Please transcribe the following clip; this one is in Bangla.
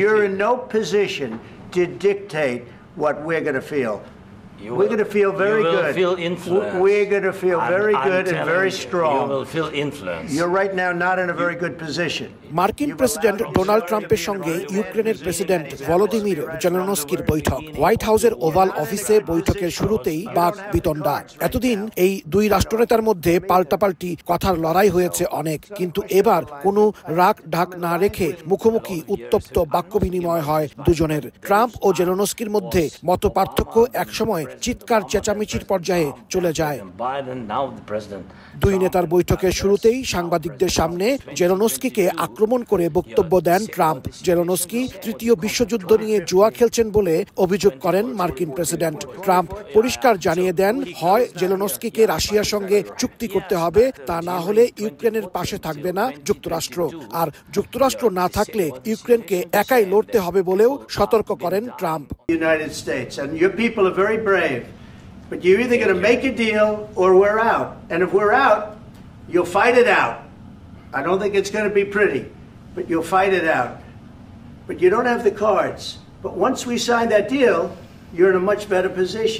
You're in no position to dictate what we're going to feel. We're going to feel very good. Feel influence. We're going to feel very good and very strong. You will feel influence. You're right now not in a very good position. মার্কিন প্রেসিডেন্ট ডোনাল্ড ট্রাম্পের সঙ্গে ইউক্রেনের প্রেসিডেন্ট ভলোদিমির জেলেনস্কির বৈঠক। হোয়াইট হাউসের ওভাল অফিসে বৈঠকের শুরুতেই বাক বিতণ্ডা। এতদিন এই দুই রাষ্ট্রনেতার মধ্যে পাল্টাপাল্টি কথার লড়াই হয়েছে অনেক, কিন্তু এবার কোনো রাগ ঢাক না রেখে মুখোমুখি উত্তপ্ত বাক্য বিনিময় হয় দুজনের। ট্রাম্প ও জেলেনস্কির মধ্যে মত পার্থক্য একসময় চিৎকার চেঁচামেচির পর্যায়ে চলে যায়। দুই নেতার বৈঠকের শুরুতেই সাংবাদিকদের সামনে জেলেনস্কিকে আক্রমণ করে বক্তব্য দেন ট্রাম্প। জেলেনস্কি তৃতীয় বিশ্বযুদ্ধ নিয়ে জুয়া খেলছেন বলে অভিযোগ করেন মার্কিন প্রেসিডেন্ট। ট্রাম্প পরিষ্কার জানিয়ে দেন, হয় জেলেনস্কিকে রাশিয়ার সঙ্গে চুক্তি করতে হবে, তা না হলে ইউক্রেনের পাশে থাকবে না যুক্তরাষ্ট্র। আর যুক্তরাষ্ট্র না থাকলে ইউক্রেনকে একাই লড়তে হবে বলেও সতর্ক করেন Trump. United States and your people are very brave, but you're either going to make a deal or we're out. And if we're out, you'll fight it out. I don't think it's going to be pretty, but you'll fight it out. But you don't have the cards. But once we sign that deal, you're in a much better position.